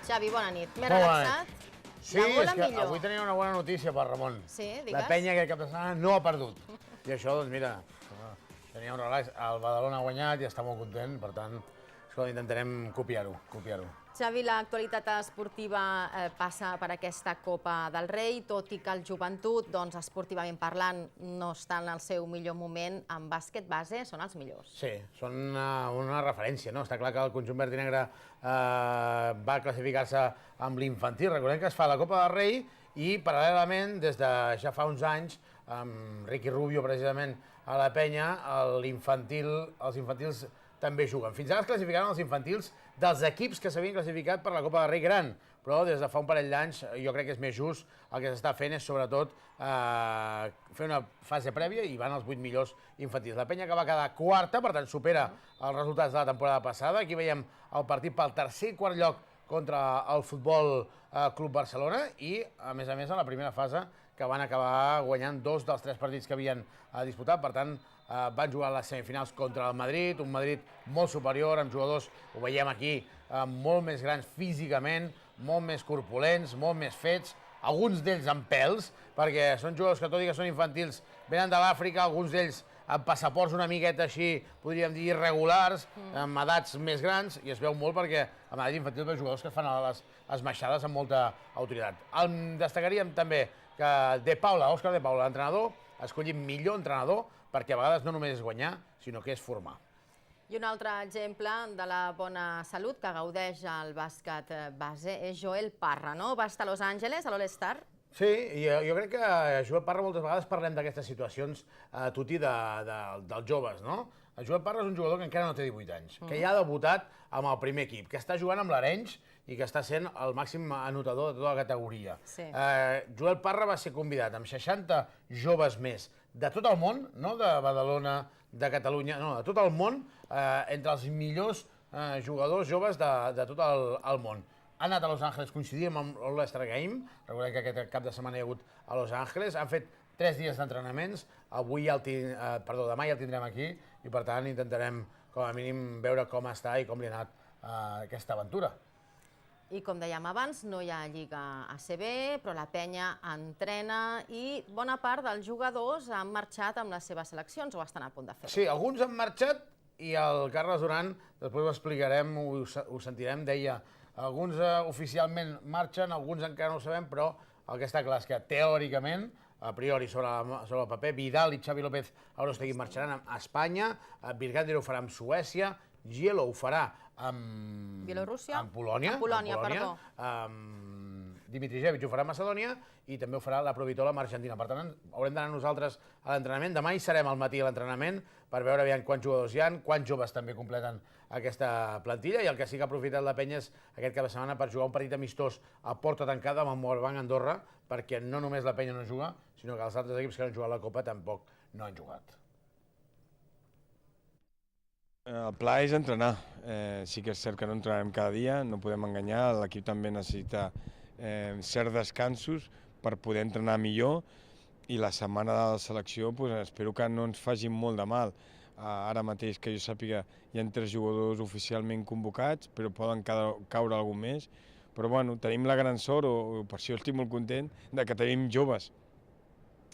Xavi, bona nit. Més Molt bona relaxat? Sí, és que avui tenia una bona notícia per Ramon. Sí, digues. La penya aquest cap de setmana no ha perdut. I això, doncs mira, tenia un relax. El Badalona ha guanyat i està molt content, per tant, intentarem copiar-ho. Xavi, l'actualitat esportiva passa per aquesta Copa del Rei, tot i que el Joventut, doncs, esportivament parlant, no està en el seu millor moment. En bàsquet base són els millors. Sí, són una referència, no? Està clar que el conjunt verd i negre va classificar-se amb l'infantil. Recordem que es fa la Copa del Rei i, paral·lelament, des de ja fa uns anys, amb Ricky Rubio, precisament, a la penya, els infantils també juguen. Fins ara es classificaven els infantils dels equips que s'havien classificat per la Copa del Rei gran, però des de fa un parell d'anys jo crec que és més just. El que s'està fent és sobretot fer una fase prèvia i van els 8 millors infantils. La penya que va quedar quarta, per tant supera els resultats de la temporada passada. Aquí veiem el partit pel tercer i quart lloc contra el Futbol Club Barcelona i, a més, a la primera fase que van acabar guanyant 2 dels 3 partits que havien disputat. Per tant, van jugar a les semifinals contra el Madrid, un Madrid molt superior, amb jugadors, ho veiem aquí, molt més grans físicament, molt més corpulents, molt més fets, alguns d'ells amb pèls, perquè són jugadors que, tot i que són infantils, venen de l'Àfrica, alguns d'ells amb passaports una miqueta així, podríem dir, irregulars, amb edats més grans, i es veu molt perquè a Madrid infantil veus jugadors que fan les esmaixades amb molta autoritat. Destacaríem també que Òscar De Paula, l'entrenador, ha escollit millor entrenador perquè a vegades no només és guanyar, sinó que és formar. I un altre exemple de la bona salut que gaudeix el bàsquet base és Joel Parra, no? Va estar a Los Angeles, a l'All-Star. Sí, i jo crec que Joel Parra moltes vegades parlem d'aquestes situacions, Tuti, dels joves, no? El Joel Parra és un jugador que encara no té 18 anys, que ja ha debutat amb el primer equip, que està jugant amb l'Arenys i que està sent el màxim anotador de tota la categoria. Joel Parra va ser convidat amb 60 joves més de tot el món, no de Badalona, de Catalunya, no, de tot el món, entre els millors jugadors joves de tot el món. Han anat a Los Angeles, coincidint amb l'All-Star Game, recordem que aquest cap de setmana hi ha hagut a Los Angeles, han fet 3 dies d'entrenaments, demà ja el tindrem aquí i per tant intentarem com a mínim veure com està i com li ha anat aquesta aventura. I com dèiem abans, no hi ha Lliga ACB, però la penya entrena i bona part dels jugadors han marxat amb les seves seleccions o estan a punt de fer-ho. Sí, alguns han marxat i el Carles Duran, després ho explicarem, ho sentirem, deia alguns oficialment marxen, alguns encara no ho sabem, però el que està clar és que teòricament, a priori sobre el paper, Vidal i Xavi López Aróstegui marxaran a Espanya, Birgander ho farà amb Suècia, Gielo ho farà amb Polònia, Dimitrijevic ho farà a Macedònia i també ho farà la Provitola amb Argentina. Per tant, haurem d'anar nosaltres a l'entrenament. Demà hi serem al matí a l'entrenament per veure quants jugadors hi ha, quants joves també completen aquesta plantilla i el que sí que ha aprofitat la penya és aquest cap de setmana per jugar un partit amistós a porta tancada amb el Montauban Andorra, perquè no només la penya no juga, sinó que els altres equips que han jugat la Copa tampoc no han jugat. El pla és entrenar. Sí que és cert que no entrenarem cada dia, no podem enganyar, l'equip també necessita certs descansos per poder entrenar millor i la setmana de la selecció espero que no ens facin molt de mal. Ara mateix, que jo sàpiga, hi ha 3 jugadors oficialment convocats, però poden caure algun més. Però bueno, tenim la gran sort, o per això estic molt content, que tenim joves.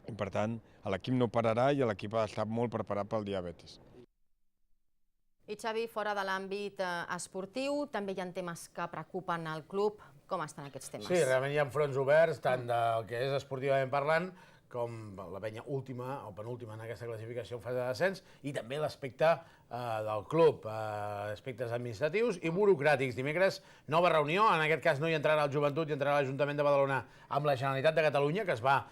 I per tant, l'equip no pararà i l'equip ha d'estar molt preparat pel diabetis. I Xavi, fora de l'àmbit esportiu, també hi ha temes que preocupen el club. Com estan aquests temes? Sí, realment hi ha fronts oberts, tant del que és esportivament parlant, com la penya última o penúltima en aquesta classificació en fase de descens, i també l'aspecte del club, aspectes administratius i burocràtics. Dimecres, nova reunió, en aquest cas no hi entrarà el Joventut, hi entrarà l'Ajuntament de Badalona amb la Generalitat de Catalunya, que es va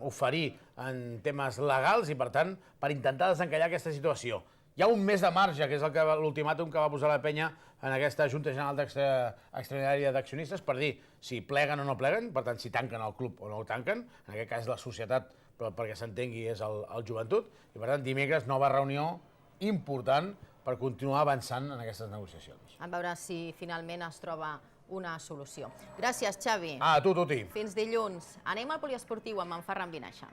oferir en temes legals i, per tant, per intentar desencallar aquesta situació. Hi ha un mes de marge, que és l'ultimàtum que va posar la penya en aquesta Junta General Extraordinària d'Accionistes per dir si pleguen o no pleguen, per tant, si tanquen el club o no el tanquen, en aquest cas la societat, però perquè s'entengui és el Joventut, i per tant, dimecres, nova reunió important per continuar avançant en aquestes negociacions. A veure si finalment es troba una solució. Gràcies, Xavi. A tu, Tuti. Fins dilluns. Anem al poliesportiu amb en Ferran Vinaixa.